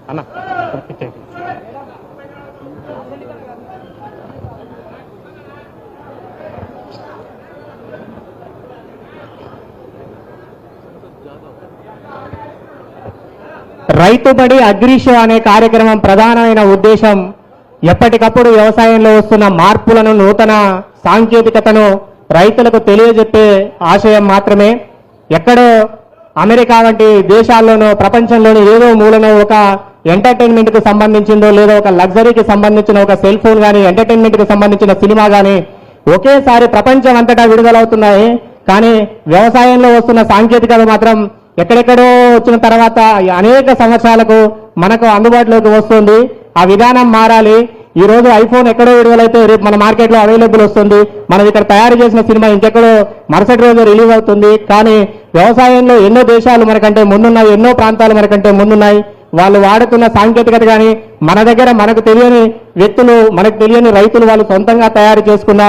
అన్న రైతుబడి అగ్రిషో అనే కార్యక్రమం ప్రధానమైన ఉద్దేశం ఎప్పటికప్పుడు వ్యవసాయంలో వస్తున్న మార్పులను, నూతన సాంకేతికతను రైతులకు తెలియజెప్పే ఆశయం మాత్రమే. ఎక్కడో అమెరికా వంటి దేశాల్లోనో ప్రపంచంలోని ఏదో మూలనో ఒక ఎంటర్టైన్మెంట్ కు సంబంధించిందో లేదో ఒక లగ్జరీకి సంబంధించిన ఒక సెల్ ఫోన్ కానీ ఎంటర్టైన్మెంట్ కు సంబంధించిన సినిమా కానీ ఒకేసారి ప్రపంచం అంతటా విడుదలవుతున్నాయి. కానీ వ్యవసాయంలో వస్తున్న సాంకేతికత మాత్రం ఎక్కడెక్కడో వచ్చిన తర్వాత అనేక సంవత్సరాలకు మనకు అందుబాటులోకి వస్తుంది. ఆ విధానం మారాలి. ఈ రోజు ఐఫోన్ ఎక్కడో విడుదలైతే రేపు మన మార్కెట్లో అవైలబుల్ వస్తుంది. మనం ఇక్కడ తయారు చేసిన సినిమా ఇంకెక్కడో మరుసటి రోజు రిలీజ్ అవుతుంది. కానీ వ్యవసాయంలో ఎన్నో దేశాలు మనకంటే ముందున్నాయి, ఎన్నో ప్రాంతాలు మనకంటే ముందున్నాయి. వాళ్ళు వాడుతున్న సాంకేతికత కానీ మన దగ్గర మనకు తెలియని వ్యక్తులు, మనకు తెలియని రైతులు వాళ్ళు సొంతంగా తయారు చేసుకున్న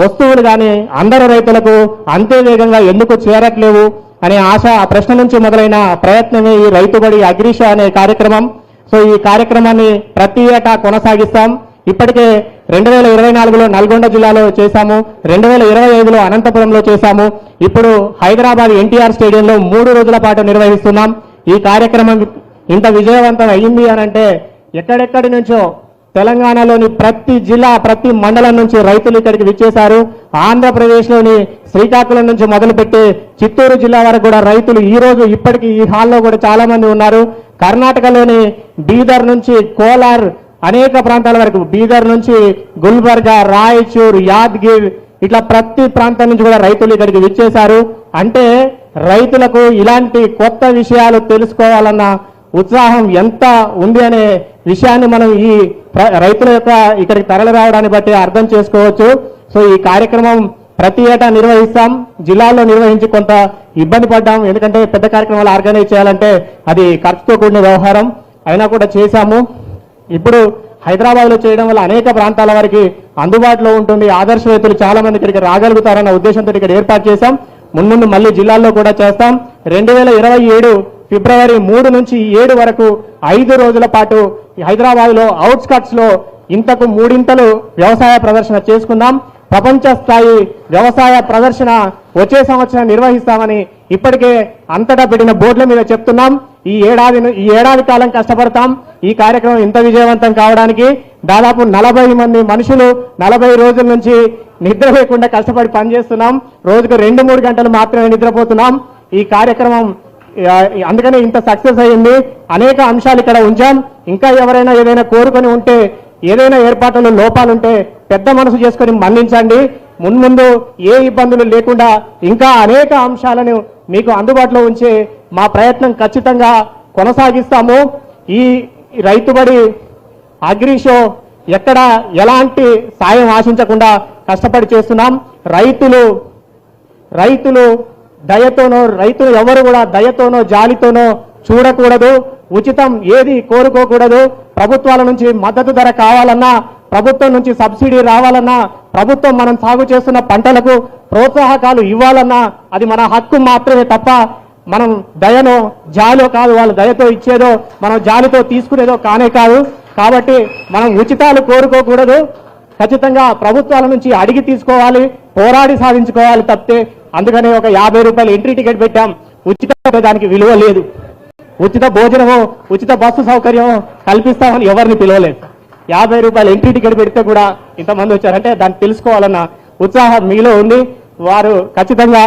వస్తువులు కానీ అందరు రైతులకు అంతే వేగంగా ఎందుకు చేరట్లేవు అనే ఆశ, ఆ ప్రశ్న నుంచి మొదలైన ప్రయత్నమే ఈ రైతుబడి అగ్రిషో అనే కార్యక్రమం. సో ఈ కార్యక్రమాన్ని ప్రతి ఏటా కొనసాగిస్తాం. ఇప్పటికే 2024లో నల్గొండ జిల్లాలో చేశాము, 2025లో అనంతపురంలో చేశాము. ఇప్పుడు హైదరాబాద్ ఎన్టీఆర్ స్టేడియంలో 3 రోజుల పాటు నిర్వహిస్తున్నాం. ఈ కార్యక్రమం ఇంత విజయవంతం అయ్యింది అనంటే ఎక్కడెక్కడి నుంచో తెలంగాణలోని ప్రతి జిల్లా, ప్రతి మండలం నుంచి రైతులు ఇక్కడికి విచ్చేశారు. ఆంధ్రప్రదేశ్లోని శ్రీకాకుళం నుంచి మొదలుపెట్టి చిత్తూరు జిల్లా వరకు కూడా రైతులు ఈ రోజు ఇప్పటికీ ఈ హాల్లో కూడా చాలా మంది ఉన్నారు. కర్ణాటకలోని బీదర్ నుంచి కోలార్ అనేక ప్రాంతాల వరకు, బీదర్ నుంచి గుల్బర్గా, రాయచూర్, యాద్గిర్ ఇట్లా ప్రతి ప్రాంతం నుంచి కూడా రైతులు ఇక్కడికి విచ్చేశారు. అంటే రైతులకు ఇలాంటి కొత్త విషయాలు తెలుసుకోవాలన్న ఉత్సాహం ఎంత ఉంది అనే విషయాన్ని మనం ఈ రైతుల యొక్క ఇక్కడికి తరలి రావడాన్ని బట్టి అర్థం చేసుకోవచ్చు. సో ఈ కార్యక్రమం ప్రతి ఏటా నిర్వహిస్తాం. జిల్లాల్లో నిర్వహించి కొంత ఇబ్బంది పడ్డాం, ఎందుకంటే పెద్ద కార్యక్రమాలు ఆర్గనైజ్ చేయాలంటే అది ఖర్చుతో కూడిన వ్యవహారం. అయినా కూడా చేశాము. ఇప్పుడు హైదరాబాద్ లో చేయడం వల్ల అనేక ప్రాంతాల వారికి అందుబాటులో ఉంటుంది. ఆదర్శ రైతులు చాలా మంది ఇక్కడికి రాగలుగుతారన్న ఉద్దేశంతో ఇక్కడ ఏర్పాటు చేశాం. మున్ముందు మళ్ళీ జిల్లాల్లో కూడా చేస్తాం. 2027 ఫిబ్రవరి 3 నుంచి 7 వరకు 5 రోజుల పాటు హైదరాబాద్ లో అవుట్స్కట్స్ లో ఇంతకు 3 వ్యవసాయ ప్రదర్శన చేసుకుందాం. ప్రపంచ స్థాయి వ్యవసాయ ప్రదర్శన వచ్చే సంవత్సరం నిర్వహిస్తామని ఇప్పటికే అంతటా పెట్టిన బోర్డుల మీద చెప్తున్నాం. ఈ ఏడాది కాలం కష్టపడతాం. ఈ కార్యక్రమం ఇంత విజయవంతం కావడానికి దాదాపు 40 మంది మనుషులు 40 రోజుల నుంచి నిద్ర లేకుండా కష్టపడి పనిచేస్తున్నాం. రోజుకు 2-3 గంటలు మాత్రమే నిద్రపోతున్నాం. ఈ కార్యక్రమం అందుకనే ఇంత సక్సెస్ అయ్యింది. అనేక అంశాలు ఇక్కడ ఉంచాం. ఇంకా ఎవరైనా ఏదైనా కోరుకొని ఉంటే, ఏదైనా ఏర్పాట్లలో లోపాలుంటే పెద్ద మనసు చేసుకొని మన్నించండి. మున్ముందు ఏ ఇబ్బందులు లేకుండా ఇంకా అనేక అంశాలను మీకు అందుబాటులో ఉంచే మా ప్రయత్నం ఖచ్చితంగా కొనసాగిస్తాము. ఈ రైతుబడి అగ్రిషో ఎక్కడ ఎలాంటి సాయం ఆశించకుండా కష్టపడి చేస్తున్నాం. రైతులు దయతోనో, రైతులు ఎవరు కూడా దయతోనో జాలితోనో చూడకూడదు. ఉచితం ఏది కోరుకోకూడదు. ప్రభుత్వాల నుంచి మద్దతు ధర కావాలన్నా, ప్రభుత్వం నుంచి సబ్సిడీ రావాలన్నా, ప్రభుత్వం మనం సాగు చేస్తున్న పంటలకు ప్రోత్సాహకాలు ఇవ్వాలన్నా అది మన హక్కు మాత్రమే తప్ప మనం దయనో జాలో కాదు. వాళ్ళు దయతో ఇచ్చేదో మనం జాలితో తీసుకునేదో కానే కాదు. కాబట్టి మనం ఉచితాలు కోరుకోకూడదు. ఖచ్చితంగా ప్రభుత్వాల నుంచి అడిగి తీసుకోవాలి, పోరాడి సాధించుకోవాలి తప్పితే. అందుకనే ఒక 50 రూపాయలు ఎంట్రీ టికెట్ పెట్టాం. ఉచిత దానికి విలువ లేదు. ఉచిత భోజనమో ఉచిత బస్సు సౌకర్యమో కల్పిస్తామని ఎవరిని పిలవలేదు. 50 రూపాయలు ఎంట్రీ టికెట్ పెడితే కూడా ఇంతమంది వచ్చారంటే దాన్ని తెలుసుకోవాలన్న ఉత్సాహం మీలో ఉంది. వారు ఖచ్చితంగా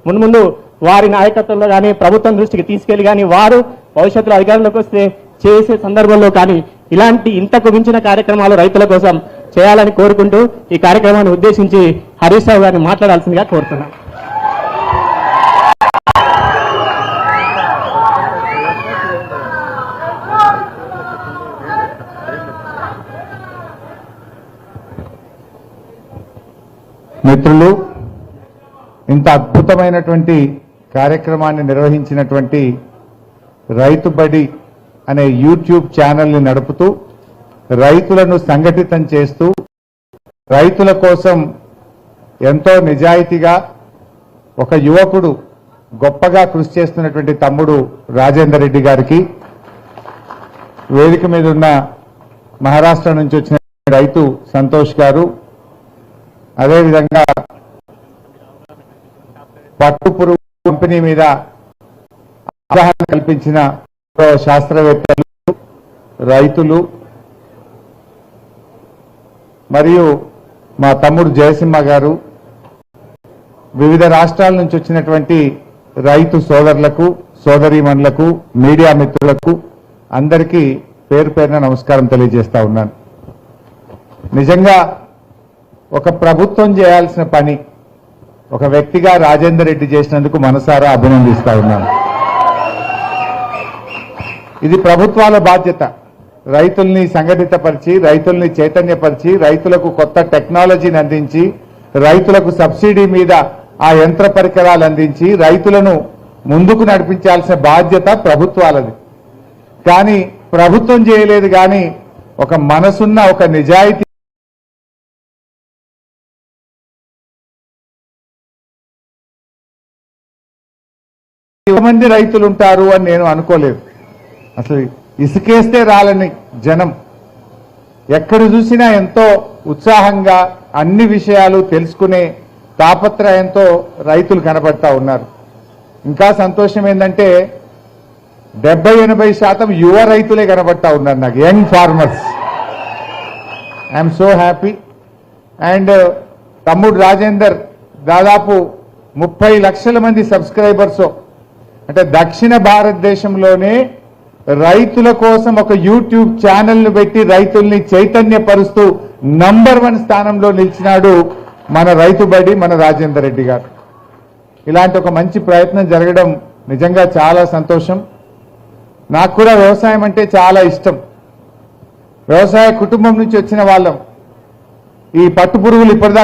మున్ముందు వారి నాయకత్వంలో కానీ ప్రభుత్వం దృష్టికి తీసుకెళ్లి కానీ వారు భవిష్యత్తులో అధికారంలోకి వస్తే చేసే సందర్భంలో కానీ ఇలాంటి ఇంతకు మించిన కార్యక్రమాలు రైతుల కోసం చేయాలని కోరుకుంటూ ఈ కార్యక్రమాన్ని ఉద్దేశించి హరీష్ రావు గారిని మాట్లాడాల్సిందిగా కోరుతున్నాను. మిత్రులు, ఇంత అద్భుతమైనటువంటి కార్యక్రమాన్ని నిర్వహించినటువంటి రైతుబడి అనే యూట్యూబ్ ఛానల్ని నడుపుతూ రైతులను సంఘటితం చేస్తూ రైతుల కోసం ఎంతో నిజాయితీగా ఒక యువకుడు గొప్పగా కృషి చేస్తున్నటువంటి తమ్ముడు రాజేందర్ రెడ్డి గారికి, వేదిక మీద ఉన్న మహారాష్ట్ర నుంచి వచ్చిన రైతు సంతోష్ గారు, అదేవిధంగా పట్టు పురుగు కంపెనీ మీద అవగాహన కల్పించిన శాస్త్రవేత్తలు, రైతులు మరియు మా తమ్ముడు జయసింహ గారు, వివిధ రాష్ట్రాల నుంచి వచ్చినటువంటి రైతు సోదరులకు, సోదరీమణులకు, మీడియా మిత్రులకు అందరికీ పేరు పేరున నమస్కారం తెలియజేస్తా ఉన్నాను. నిజంగా ఒక ప్రభుత్వం చేయాల్సిన పని ఒక వ్యక్తిగా రాజేందర్ రెడ్డి చేసినందుకు మనసారా అభినందిస్తా ఉన్నాను. ఇది ప్రభుత్వాల బాధ్యత. రైతుల్ని సంఘటితపరిచి, రైతుల్ని చైతన్యపరిచి, రైతులకు కొత్త టెక్నాలజీని అందించి, రైతులకు సబ్సిడీ మీద ఆ యంత్ర పరికరాలు అందించి రైతులను ముందుకు నడిపించాల్సిన బాధ్యత ప్రభుత్వాలది. కానీ ప్రభుత్వం చేయలేదు. కానీ ఒక మనసున్న, ఒక నిజాయితీ మంది రైతులు ఉంటారు అని నేను అనుకోలేదు. అసలు ఇసుకేస్తే రాలని జనం ఎక్కడ చూసినా ఎంతో ఉత్సాహంగా అన్ని విషయాలు తెలుసుకునే తాపత్రయంతో రైతులు కనబడతా ఉన్నారు. ఇంకా సంతోషం ఏంటంటే 70-80% యువ రైతులే కనబడతా ఉన్నారు నాకు, young farmers. I'm so happy. And తమ్ముడు రాజేందర్ దాదాపు 30 లక్షల మంది సబ్స్క్రైబర్స్, అంటే దక్షిణ భారతదేశంలోనే రైతుల కోసం ఒక యూట్యూబ్ ఛానల్ను పెట్టి రైతుల్ని చైతన్యపరుస్తూ నంబర్ 1 స్థానంలో నిలిచినాడు మన రైతు బడి, మన రాజేందర్ రెడ్డి గారు. ఇలాంటి ఒక మంచి ప్రయత్నం జరగడం నిజంగా చాలా సంతోషం. నాకు కూడా వ్యవసాయం అంటే చాలా ఇష్టం. వ్యవసాయ కుటుంబం నుంచి వచ్చిన వాళ్ళం. ఈ పట్టు పురుగులు ఇప్పటిదాకా